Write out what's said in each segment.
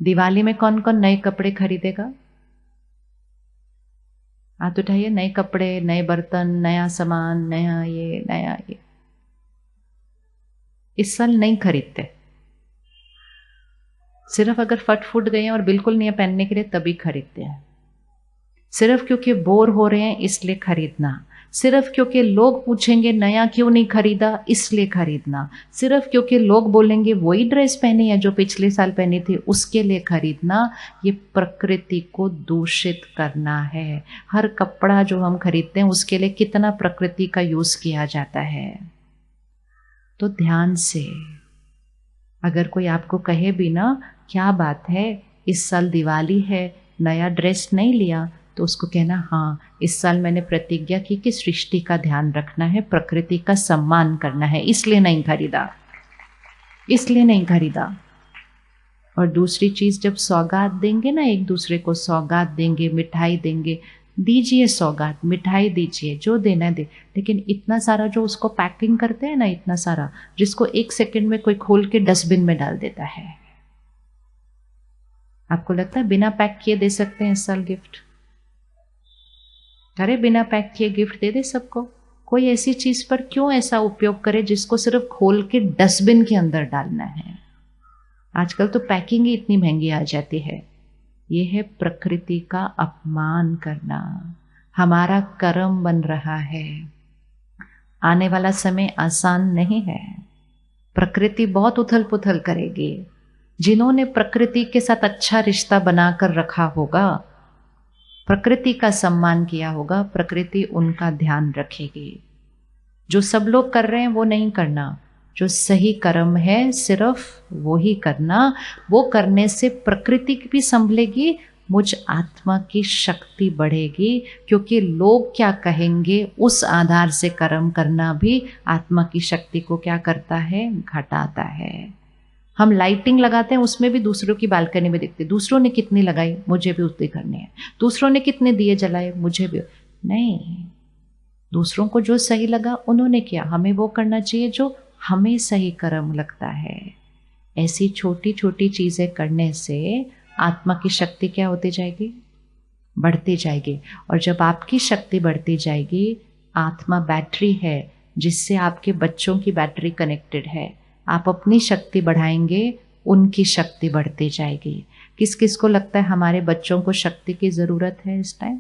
दिवाली में कौन कौन नए कपड़े खरीदेगा? हाथ उठाइए। नए कपड़े, नए बर्तन, नया सामान, नया ये। इस साल नहीं खरीदते। सिर्फ अगर फट फूट गए हैं और बिल्कुल नहीं है पहनने के लिए तभी खरीदते हैं। सिर्फ क्योंकि बोर हो रहे हैं इसलिए खरीदना। सिर्फ क्योंकि लोग पूछेंगे नया क्यों नहीं खरीदा इसलिए खरीदना। सिर्फ क्योंकि लोग बोलेंगे वही ड्रेस पहनी है जो पिछले साल पहनी थी उसके लिए खरीदना। ये प्रकृति को दूषित करना है। हर कपड़ा जो हम खरीदते हैं उसके लिए कितना प्रकृति का यूज किया जाता है। तो ध्यान से, अगर कोई आपको कहे भी ना क्या बात है इस साल दिवाली है नया ड्रेस नहीं लिया, तो उसको कहना हाँ इस साल मैंने प्रतिज्ञा की कि सृष्टि का ध्यान रखना है, प्रकृति का सम्मान करना है, इसलिए नहीं खरीदा, इसलिए नहीं खरीदा। और दूसरी चीज, जब सौगात देंगे ना, एक दूसरे को सौगात देंगे, मिठाई देंगे, दीजिए सौगात, मिठाई दीजिए, जो देना दे। लेकिन इतना सारा जो उसको पैकिंग करते हैं ना, इतना सारा जिसको एक सेकंड में कोई खोल के डस्टबिन में डाल देता है। आपको लगता है बिना पैक किए दे सकते हैं इस साल गिफ्ट? अरे बिना पैक किए गिफ्ट दे दे सबको। कोई ऐसी चीज पर क्यों ऐसा उपयोग करे जिसको सिर्फ खोल के डस्टबिन के अंदर डालना है? आजकल तो पैकिंग ही इतनी महंगी आ जाती है। ये है प्रकृति का अपमान करना। हमारा कर्म बन रहा है। आने वाला समय आसान नहीं है। प्रकृति बहुत उथल पुथल करेगी। जिन्होंने प्रकृति के साथ अच्छा रिश्ता बनाकर रखा होगा, प्रकृति का सम्मान किया होगा, प्रकृति उनका ध्यान रखेगी। जो सब लोग कर रहे हैं वो नहीं करना। जो सही कर्म है सिर्फ वो ही करना। वो करने से प्रकृति भी संभलेगी, मुझ आत्मा की शक्ति बढ़ेगी। क्योंकि लोग क्या कहेंगे उस आधार से कर्म करना भी आत्मा की शक्ति को क्या करता है, घटाता है। हम लाइटिंग लगाते हैं उसमें भी दूसरों की बालकनी में दिखते, दूसरों ने कितनी लगाई मुझे भी उतनी करनी है, दूसरों ने कितने दिए जलाए मुझे भी। नहीं, दूसरों को जो सही लगा उन्होंने किया, हमें वो करना चाहिए जो हमें सही कर्म लगता है। ऐसी छोटी छोटी चीजें करने से आत्मा की शक्ति क्या होती जाएगी, बढ़ती जाएगी। और जब आपकी शक्ति बढ़ती जाएगी, आत्मा बैटरी है जिससे आपके बच्चों की बैटरी कनेक्टेड है। आप अपनी शक्ति बढ़ाएंगे, उनकी शक्ति बढ़ती जाएगी। किस किस को लगता है हमारे बच्चों को शक्ति की जरूरत है इस टाइम?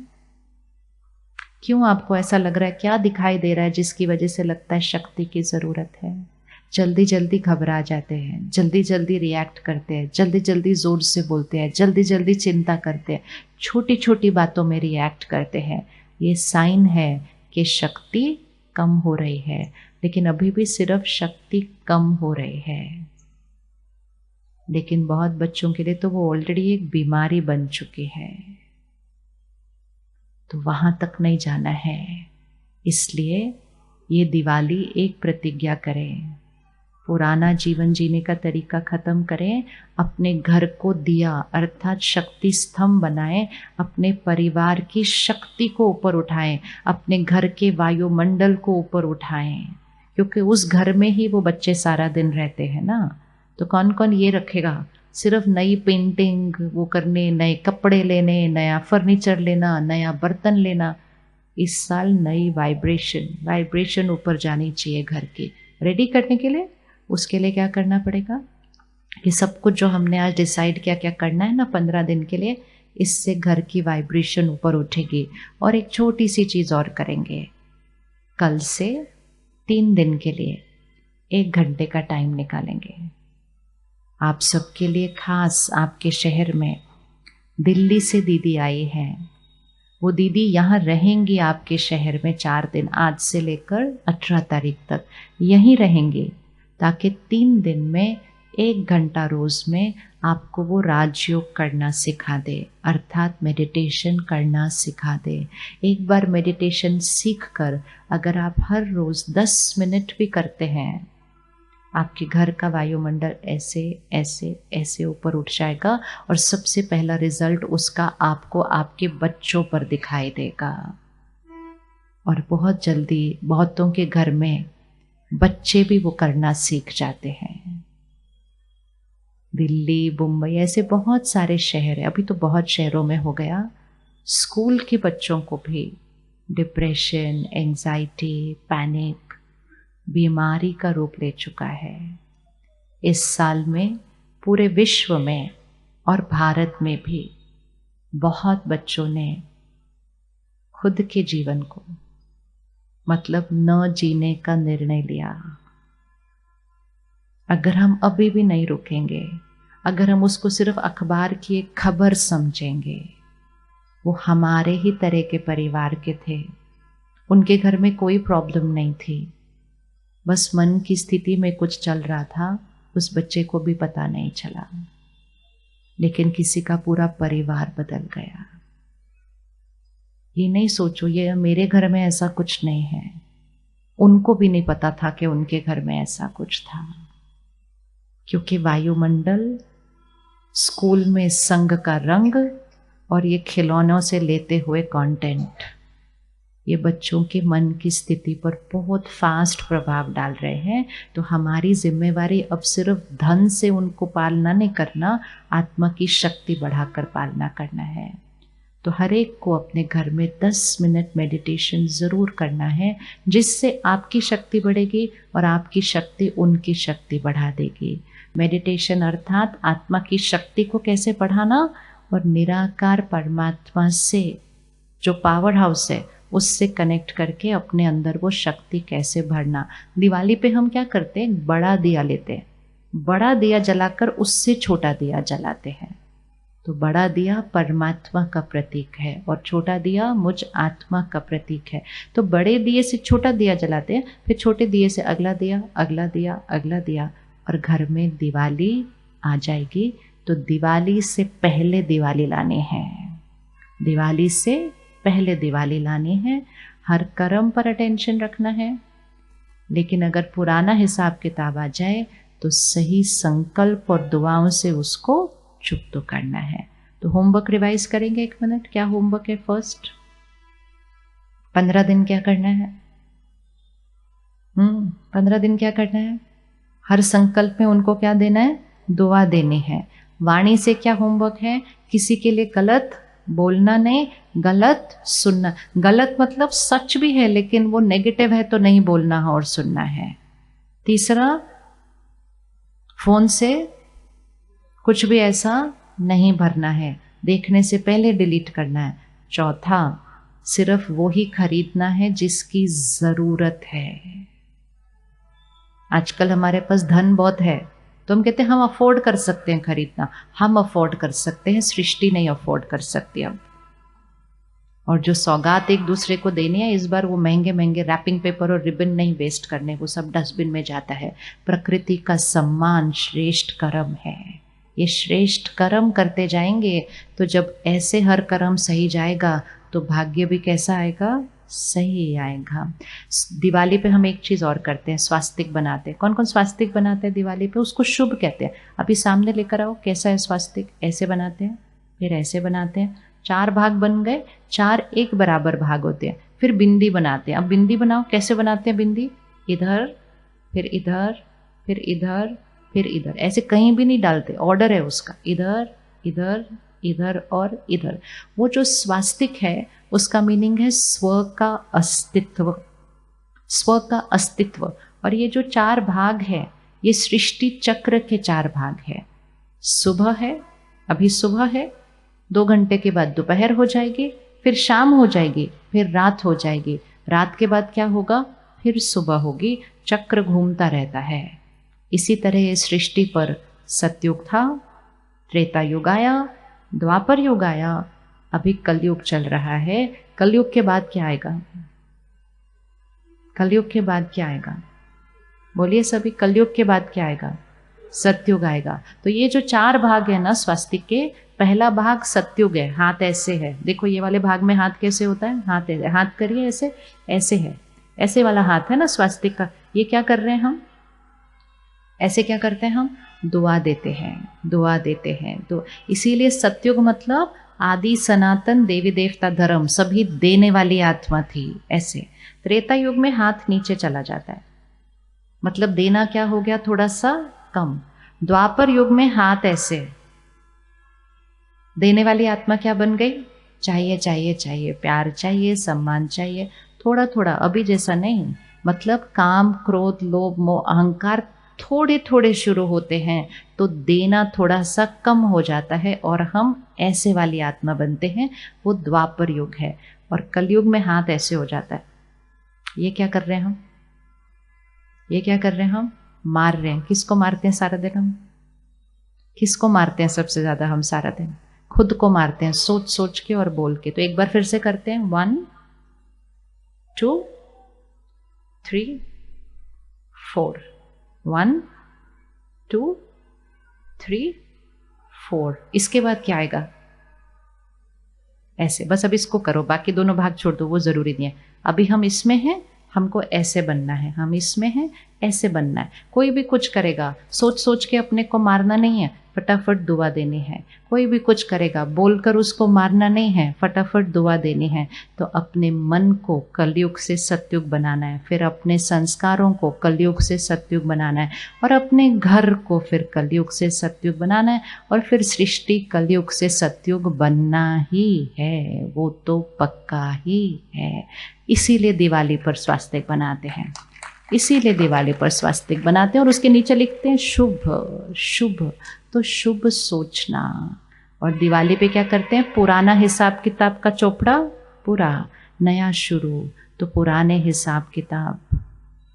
क्यों आपको ऐसा लग रहा है? क्या दिखाई दे रहा है जिसकी वजह से लगता है शक्ति की जरूरत है? जल्दी जल्दी घबरा जाते हैं, जल्दी जल्दी रिएक्ट करते हैं, जल्दी जल्दी जोर से बोलते हैं, जल्दी जल्दी चिंता करते हैं, छोटी छोटी बातों में रिएक्ट करते हैं। ये साइन है कि शक्ति कम हो रही है। लेकिन अभी भी सिर्फ शक्ति कम हो रही है। लेकिन बहुत बच्चों के लिए तो वो ऑलरेडी एक बीमारी बन चुकी है। तो वहां तक नहीं जाना है। इसलिए ये दिवाली एक प्रतिज्ञा करें, पुराना जीवन जीने का तरीका खत्म करें, अपने घर को दिया अर्थात शक्ति स्तंभ बनाएं, अपने परिवार की शक्ति को ऊपर उठाएं, अपने घर के वायुमंडल को ऊपर उठाएं। क्योंकि उस घर में ही वो बच्चे सारा दिन रहते हैं ना। तो कौन कौन ये रखेगा सिर्फ नई पेंटिंग वो करने, नए कपड़े लेने, नया फर्नीचर लेना, नया बर्तन लेना? इस साल नई वाइब्रेशन ऊपर जानी चाहिए घर की। रेडी करने के लिए उसके लिए क्या करना पड़ेगा कि सब कुछ जो हमने आज डिसाइड किया क्या करना है ना 15 दिन के लिए, इससे घर की वाइब्रेशन ऊपर उठेगी। और एक छोटी सी चीज़ और करेंगे, कल से 3 दिन के लिए 1 घंटे का टाइम निकालेंगे आप सबके लिए। खास आपके शहर में दिल्ली से दीदी आई हैं। वो दीदी यहाँ रहेंगी आपके शहर में 4 दिन, आज से लेकर 18 तारीख तक यहीं रहेंगी, ताकि 3 दिन में 1 घंटा रोज में आपको वो राजयोग करना सिखा दे, अर्थात मेडिटेशन करना सिखा दे। एक बार मेडिटेशन सीख कर अगर आप हर रोज 10 मिनट भी करते हैं, आपके घर का वायुमंडल ऐसे ऐसे ऐसे ऊपर उठ जाएगा। और सबसे पहला रिजल्ट उसका आपको आपके बच्चों पर दिखाई देगा। और बहुत जल्दी बहुतों के घर में बच्चे भी वो करना सीख जाते हैं। दिल्ली, मुंबई, ऐसे बहुत सारे शहर हैं, अभी तो बहुत शहरों में हो गया, स्कूल के बच्चों को भी डिप्रेशन, एंजाइटी, पैनिक बीमारी का रूप ले चुका है। इस साल में पूरे विश्व में और भारत में भी बहुत बच्चों ने खुद के जीवन को मतलब न जीने का निर्णय लिया। अगर हम अभी भी नहीं रुकेंगे, अगर हम उसको सिर्फ अखबार की एक खबर समझेंगे, वो हमारे ही तरह के परिवार के थे, उनके घर में कोई प्रॉब्लम नहीं थी, बस मन की स्थिति में कुछ चल रहा था, उस बच्चे को भी पता नहीं चला, लेकिन किसी का पूरा परिवार बदल गया। ये नहीं सोचो ये मेरे घर में ऐसा कुछ नहीं है, उनको भी नहीं पता था कि उनके घर में ऐसा कुछ था, क्योंकि वायुमंडल, स्कूल में संग का रंग और ये खिलौनों से लेते हुए कंटेंट, ये बच्चों के मन की स्थिति पर बहुत फास्ट प्रभाव डाल रहे हैं। तो हमारी जिम्मेवारी अब सिर्फ धन से उनको पालना नहीं करना, आत्मा की शक्ति बढ़ाकर पालना करना है। तो हर एक को अपने घर में 10 मिनट मेडिटेशन ज़रूर करना है, जिससे आपकी शक्ति बढ़ेगी और आपकी शक्ति उनकी शक्ति बढ़ा देगी। मेडिटेशन अर्थात आत्मा की शक्ति को कैसे बढ़ाना और निराकार परमात्मा से जो पावर हाउस है उससे कनेक्ट करके अपने अंदर वो शक्ति कैसे भरना। दिवाली पे हम क्या करते हैं, बड़ा दिया लेते हैं, बड़ा दिया जलाकर उससे छोटा दिया जलाते हैं। तो बड़ा दिया परमात्मा का प्रतीक है और छोटा दिया मुझ आत्मा का प्रतीक है। तो बड़े दिए से छोटा दिया जलाते हैं, फिर छोटे दिए से अगला दिया, अगला दिया, अगला दिया, और घर में दिवाली आ जाएगी। तो दिवाली से पहले दिवाली लानी है, दिवाली से पहले दिवाली लानी है। हर कर्म पर अटेंशन रखना है, लेकिन अगर पुराना हिसाब किताब आ जाए तो सही संकल्प और दुआओं से उसको चुप तो करना है। तो होमवर्क रिवाइज करेंगे 1 मिनट। क्या होमवर्क है? फर्स्ट 15 दिन क्या करना है? 15 दिन क्या करना है? हर संकल्प में उनको क्या देना है? दुआ देनी है। वाणी से क्या होमवर्क है? किसी के लिए गलत बोलना नहीं, गलत सुनना। गलत मतलब सच भी है लेकिन वो नेगेटिव है तो नहीं बोलना है और सुनना है। तीसरा, फोन से कुछ भी ऐसा नहीं भरना है, देखने से पहले डिलीट करना है। चौथा, सिर्फ वो ही खरीदना है जिसकी जरूरत है। आजकल हमारे पास धन बहुत है तो हम कहते हैं हम अफोर्ड कर सकते हैं खरीदना। हम अफोर्ड कर सकते हैं, सृष्टि नहीं अफोर्ड कर सकती अब। और जो सौगात एक दूसरे को देनी है, इस बार वो महंगे महंगे रैपिंग पेपर और रिबन नहीं वेस्ट करने, वो सब डस्टबिन में जाता है। प्रकृति का सम्मान श्रेष्ठ कर्म है। ये श्रेष्ठ कर्म करते जाएंगे तो जब ऐसे हर कर्म सही जाएगा तो भाग्य भी कैसा आएगा? सही आएगा। दिवाली पे हम एक चीज़ और करते हैं, स्वास्तिक बनाते हैं। कौन कौन स्वास्तिक बनाते हैं दिवाली पे? उसको शुभ कहते हैं। अभी सामने लेकर आओ, कैसा है स्वास्तिक? ऐसे बनाते हैं, फिर ऐसे बनाते हैं, 4 भाग बन गए, 4 एक बराबर भाग होते हैं। फिर बिंदी बनाते हैं। अब बिंदी बनाओ, कैसे बनाते हैं बिंदी? इधर, फिर इधर, फिर इधर, फिर इधर, ऐसे कहीं भी नहीं डालते, ऑर्डर है उसका, इधर इधर इधर और इधर। वो जो स्वास्तिक है उसका मीनिंग है स्व का अस्तित्व, स्व का अस्तित्व। और ये जो 4 भाग है ये सृष्टि चक्र के 4 भाग है। सुबह है, अभी सुबह है, 2 घंटे के बाद दोपहर हो जाएगी, फिर शाम हो जाएगी, फिर रात हो जाएगी, रात के बाद क्या होगा? फिर सुबह होगी। चक्र घूमता रहता है। इसी तरह ये सृष्टि पर सतयुग था, त्रेता युग आया, द्वापर युग आया, अभी कलयुग चल रहा है। कलयुग के बाद क्या आएगा? कलयुग के बाद क्या आएगा? बोलिए सभी, कलयुग के बाद क्या आएगा? सतयुग आएगा। तो ये जो 4 भाग है ना स्वास्तिक के, पहला भाग सतयुग है, हाथ ऐसे है। देखो ये वाले भाग में हाथ कैसे होता है? हाथ ऐसे, हाथ करिए ऐसे, ऐसे है, ऐसे वाला हाथ है ना स्वास्तिक का। ये क्या कर रहे हैं हम? ऐसे क्या करते हैं हम? दुआ देते हैं, दुआ देते हैं। तो इसीलिए सतयुग मतलब आदि सनातन देवी देवता धर्म, सभी देने वाली आत्मा थी ऐसे। त्रेता युग में हाथ नीचे चला जाता है, मतलब देना क्या हो गया? थोड़ा सा कम। द्वापर युग में हाथ ऐसे, देने वाली आत्मा क्या बन गई? चाहिए चाहिए चाहिए, प्यार चाहिए, सम्मान चाहिए, थोड़ा थोड़ा, अभी जैसा नहीं। मतलब काम, क्रोध, लोभ, मोह, अहंकार थोड़े थोड़े शुरू होते हैं तो देना थोड़ा सा कम हो जाता है और हम ऐसे वाली आत्मा बनते हैं। वो द्वापर युग है। और कलयुग में हाथ ऐसे हो जाता है। ये क्या कर रहे हैं हम? ये क्या कर रहे हैं हम? मार रहे हैं। किसको मारते हैं सारा दिन हम? किसको मारते हैं सबसे ज्यादा हम सारा दिन? खुद को मारते हैं, सोच सोच के और बोल के। तो एक बार फिर से करते हैं। 1 2 3 4। 1 2 3 4। इसके बाद क्या आएगा? ऐसे। बस अब इसको करो, बाकी दोनों भाग छोड़ दो, वो जरूरी नहीं है। अभी हम इसमें हैं, हमको ऐसे बनना है। हम इसमें हैं, ऐसे बनना है। कोई भी कुछ करेगा, सोच सोच के अपने को मारना नहीं है, फटाफट दुआ देनी है। कोई भी कुछ करेगा, बोलकर उसको मारना नहीं है, फटाफट दुआ देनी है। तो अपने मन को कलयुग से सतयुग बनाना है, फिर अपने संस्कारों को कलयुग से सतयुग बनाना है, और अपने घर को फिर कलयुग से सतयुग बनाना है, और फिर सृष्टि कलयुग से सतयुग बनना ही है। वो तो पक्का ही है। इसीलिए दिवाली पर स्वास्तिक बनाते हैं, इसीलिए दिवाली पर स्वास्तिक बनाते हैं। और उसके नीचे लिखते हैं शुभ शुभ। तो शुभ सोचना। और दिवाली पे क्या करते हैं? पुराना हिसाब किताब का चोपड़ा पूरा, नया शुरू। तो पुराने हिसाब किताब,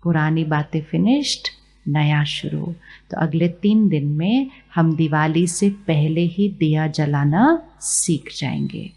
पुरानी बातें फिनिश्ड, नया शुरू। तो अगले 3 दिन में हम दिवाली से पहले ही दिया जलाना सीख जाएंगे।